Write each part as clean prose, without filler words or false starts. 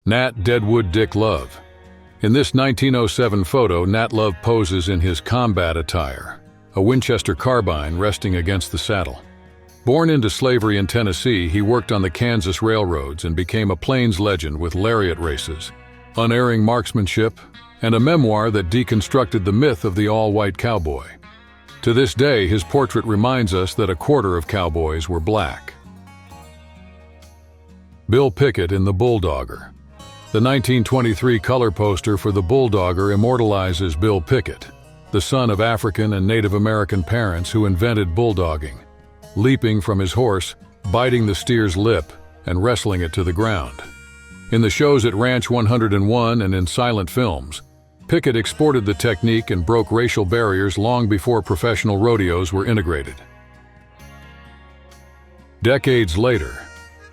Nat Deadwood Dick Love. In this 1907 photo, Nat Love poses in his combat attire, a Winchester carbine resting against the saddle. Born into slavery in Tennessee, he worked on the Kansas railroads and became a plains legend with lariat races, unerring marksmanship, and a memoir that deconstructed the myth of the all-white cowboy. To this day, his portrait reminds us that a quarter of cowboys were black. Bill Pickett in The Bulldogger. The 1923 color poster for The Bulldogger immortalizes Bill Pickett, the son of African and Native American parents who invented bulldogging, leaping from his horse, biting the steer's lip, and wrestling it to the ground. In the shows at Ranch 101 and in silent films, Pickett exported the technique and broke racial barriers long before professional rodeos were integrated. Decades later,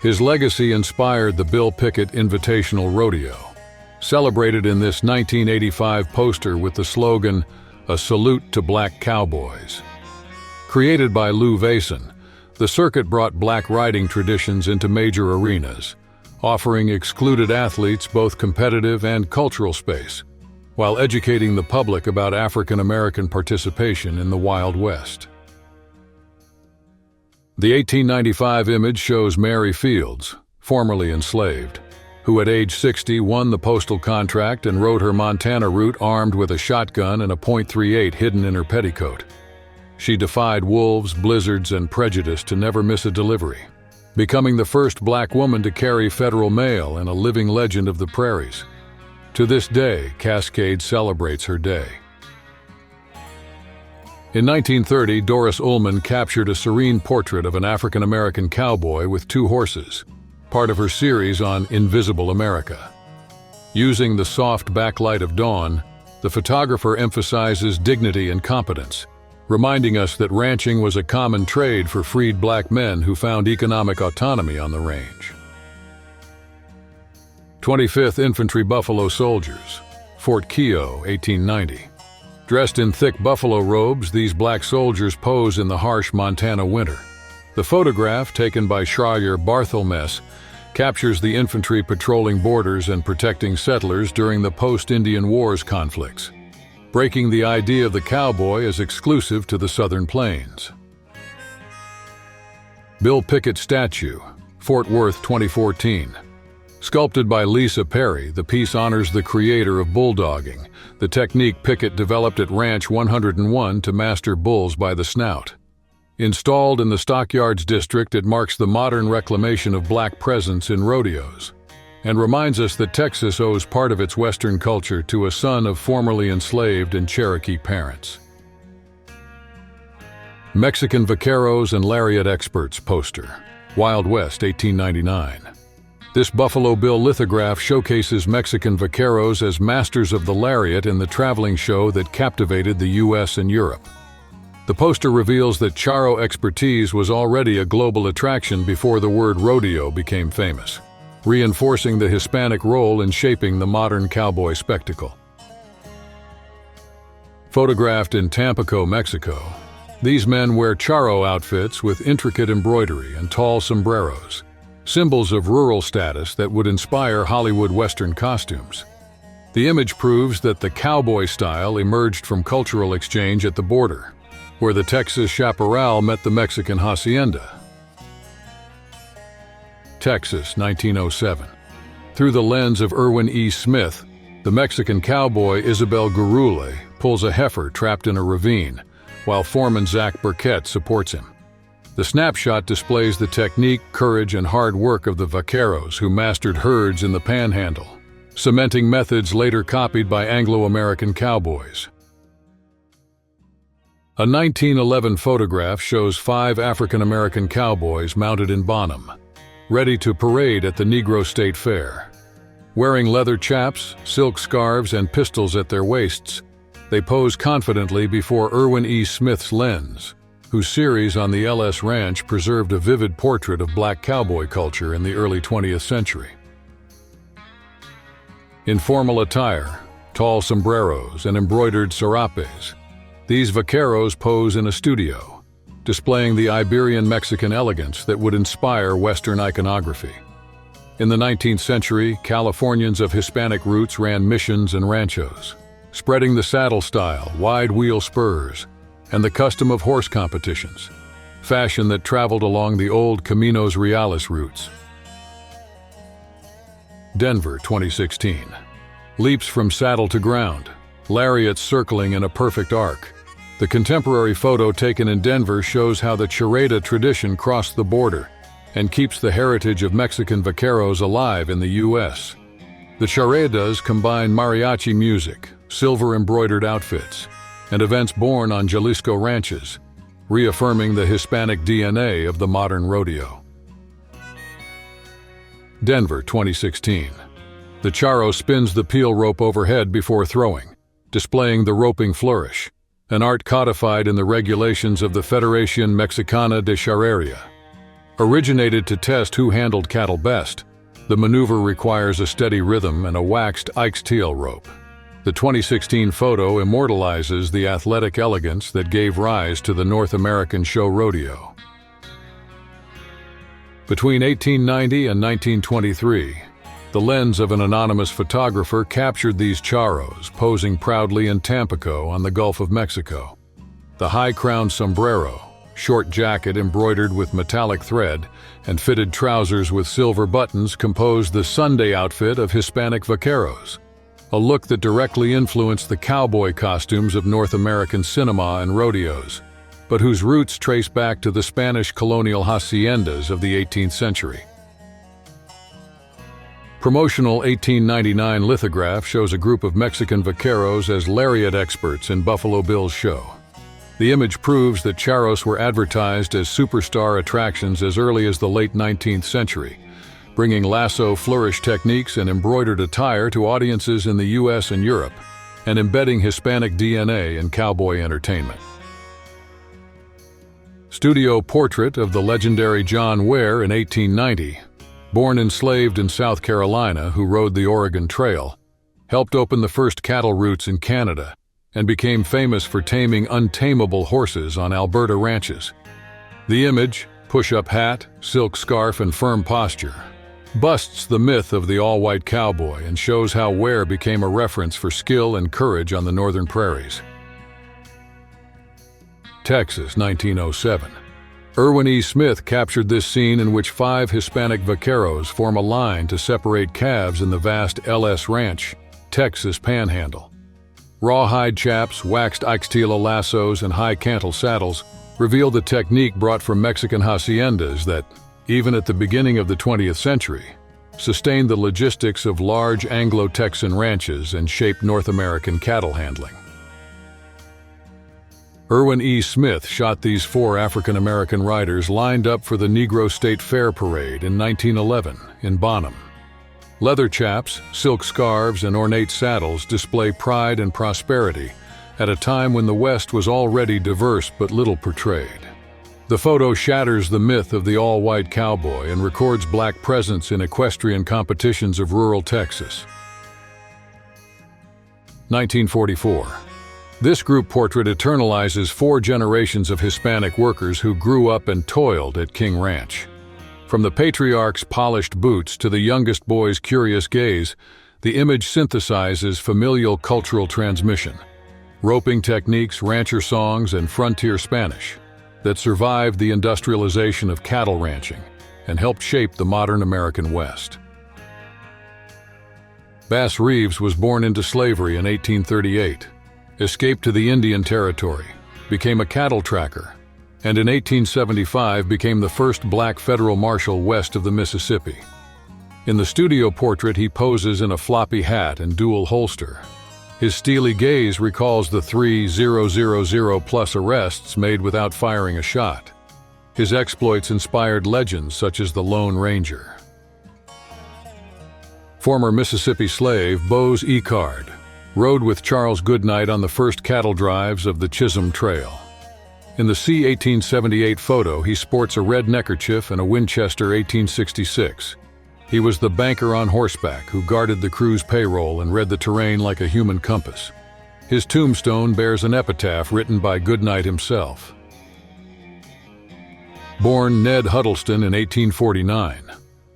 his legacy inspired the Bill Pickett Invitational Rodeo, celebrated in this 1985 poster with the slogan, "A Salute to Black Cowboys." Created by Lou Vason, the circuit brought black riding traditions into major arenas, offering excluded athletes both competitive and cultural space, while educating the public about African American participation in the Wild West. The 1895 image shows Mary Fields, formerly enslaved, who at age 60 won the postal contract and rode her Montana route armed with a shotgun and a .38 hidden in her petticoat. She defied wolves, blizzards, and prejudice to never miss a delivery, becoming the first black woman to carry federal mail and a living legend of the prairies. To this day, Cascade celebrates her day. In 1930, Doris Ullman captured a serene portrait of an African-American cowboy with two horses, part of her series on Invisible America. Using the soft backlight of dawn, the photographer emphasizes dignity and competence, reminding us that ranching was a common trade for freed black men who found economic autonomy on the range. 25th Infantry Buffalo Soldiers, Fort Keogh, 1890. Dressed in thick buffalo robes, these black soldiers pose in the harsh Montana winter. The photograph, taken by Schreier Barthelmess, captures the infantry patrolling borders and protecting settlers during the post-Indian Wars conflicts, breaking the idea of the cowboy as exclusive to the Southern Plains. Bill Pickett Statue, Fort Worth, 2014. Sculpted by Lisa Perry, the piece honors the creator of bulldogging, the technique Pickett developed at Ranch 101 to master bulls by the snout. Installed in the Stockyards District, it marks the modern reclamation of black presence in rodeos, and reminds us that Texas owes part of its Western culture to a son of formerly enslaved and Cherokee parents. Mexican Vaqueros and Lariat Experts poster, Wild West, 1899. This Buffalo Bill lithograph showcases Mexican vaqueros as masters of the lariat in the traveling show that captivated the US and Europe. The poster reveals that charro expertise was already a global attraction before the word rodeo became famous, reinforcing the Hispanic role in shaping the modern cowboy spectacle. Photographed in Tampico, Mexico, these men wear charro outfits with intricate embroidery and tall sombreros, symbols of rural status that would inspire Hollywood Western costumes. The image proves that the cowboy style emerged from cultural exchange at the border, where the Texas chaparral met the Mexican hacienda. Texas, 1907. Through the lens of Irwin E. Smith, the Mexican cowboy Isabel Gurule pulls a heifer trapped in a ravine, while foreman Zach Burkett supports him. The snapshot displays the technique, courage, and hard work of the vaqueros who mastered herds in the Panhandle, cementing methods later copied by Anglo-American cowboys. A 1911 photograph shows 5 African-American cowboys mounted in Bonham, ready to parade at the Negro State Fair. Wearing leather chaps, silk scarves, and pistols at their waists, they pose confidently before Irwin E. Smith's lens, whose series on the LS Ranch preserved a vivid portrait of black cowboy culture in the early 20th century. In formal attire, tall sombreros, and embroidered serapes, these vaqueros pose in a studio, displaying the Iberian Mexican elegance that would inspire Western iconography. In the 19th century, Californians of Hispanic roots ran missions and ranchos, spreading the saddle style, wide wheel spurs, and the custom of horse competitions, fashion that traveled along the old Caminos Reales routes. Denver, 2016. Leaps from saddle to ground, lariats circling in a perfect arc. The contemporary photo taken in Denver shows how the charreta tradition crossed the border and keeps the heritage of Mexican vaqueros alive in the U.S. The charretas combine mariachi music, silver-embroidered outfits, and events born on Jalisco ranches, reaffirming the Hispanic DNA of the modern rodeo. Denver, 2016. The charro spins the peel rope overhead before throwing, displaying the roping flourish, an art codified in the regulations of the Federación Mexicana de Charrería. Originated to test who handled cattle best, the maneuver requires a steady rhythm and a waxed Ixteel rope. The 2016 photo immortalizes the athletic elegance that gave rise to the North American show rodeo. Between 1890 and 1923, the lens of an anonymous photographer captured these charros posing proudly in Tampico on the Gulf of Mexico. The high-crowned sombrero, short jacket embroidered with metallic thread, and fitted trousers with silver buttons composed the Sunday outfit of Hispanic vaqueros, a look that directly influenced the cowboy costumes of North American cinema and rodeos, but whose roots trace back to the Spanish colonial haciendas of the 18th century. Promotional 1899 lithograph shows a group of Mexican vaqueros as lariat experts in Buffalo Bill's show. The image proves that charros were advertised as superstar attractions as early as the late 19th century, bringing lasso flourish techniques and embroidered attire to audiences in the US and Europe, and embedding Hispanic DNA in cowboy entertainment. Studio portrait of the legendary John Ware in 1890, born enslaved in South Carolina who rode the Oregon Trail, helped open the first cattle routes in Canada, and became famous for taming untamable horses on Alberta ranches. The image, push-up hat, silk scarf, and firm posture, busts the myth of the all-white cowboy and shows how Ware became a reference for skill and courage on the northern prairies. Texas, 1907. Irwin E. Smith captured this scene in which 5 Hispanic vaqueros form a line to separate calves in the vast LS Ranch, Texas panhandle. Rawhide chaps, waxed Ixteel lassos, and high cantle saddles reveal the technique brought from Mexican haciendas that, even at the beginning of the 20th century, sustained the logistics of large Anglo-Texan ranches and shaped North American cattle handling. Irwin E. Smith shot these 4 African-American riders lined up for the Negro State Fair Parade in 1911 in Bonham. Leather chaps, silk scarves, and ornate saddles display pride and prosperity at a time when the West was already diverse but little portrayed. The photo shatters the myth of the all-white cowboy and records black presence in equestrian competitions of rural Texas. 1944. This group portrait eternalizes 4 generations of Hispanic workers who grew up and toiled at King Ranch. From the patriarch's polished boots to the youngest boy's curious gaze, the image synthesizes familial cultural transmission, roping techniques, rancher songs, and frontier Spanish that survived the industrialization of cattle ranching and helped shape the modern American West. Bass Reeves was born into slavery in 1838, escaped to the Indian Territory, became a cattle tracker, and in 1875 became the first black federal marshal west of the Mississippi. In the studio portrait, he poses in a floppy hat and dual holster. His steely gaze recalls the 3,000+ arrests made without firing a shot. His exploits inspired legends such as the Lone Ranger. Former Mississippi slave Bose Ecard rode with Charles Goodnight on the first cattle drives of the Chisholm Trail. In the C-1878 photo, he sports a red neckerchief and a Winchester 1866. He was the banker on horseback who guarded the crew's payroll and read the terrain like a human compass. His tombstone bears an epitaph written by Goodnight himself. Born Ned Huddleston in 1849,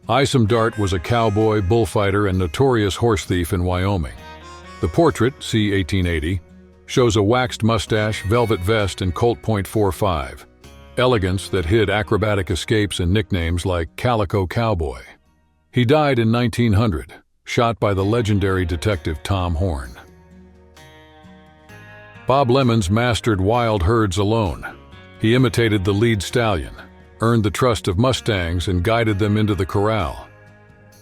Isam was a cowboy, bullfighter, and notorious horse thief in Wyoming. The portrait, c. 1880, shows a waxed mustache, velvet vest, and Colt .45, elegance that hid acrobatic escapes and nicknames like Calico Cowboy. He died in 1900, shot by the legendary detective Tom Horn. Bob Lemons mastered wild herds alone. He imitated the lead stallion, earned the trust of mustangs, and guided them into the corral.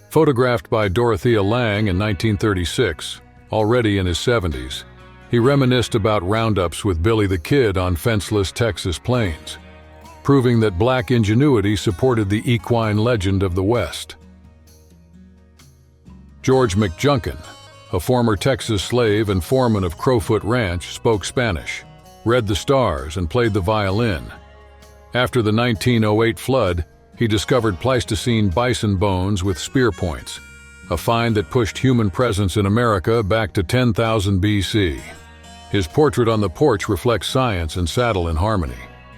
Photographed by Dorothea Lange in 1936, already in his 70s, he reminisced about roundups with Billy the Kid on fenceless Texas plains, proving that black ingenuity supported the equine legend of the West. George McJunkin, a former Texas slave and foreman of Crowfoot Ranch, spoke Spanish, read the stars, and played the violin. After the 1908 flood, he discovered Pleistocene bison bones with spear points, a find that pushed human presence in America back to 10,000 BC. His portrait on the porch reflects science and saddle in harmony.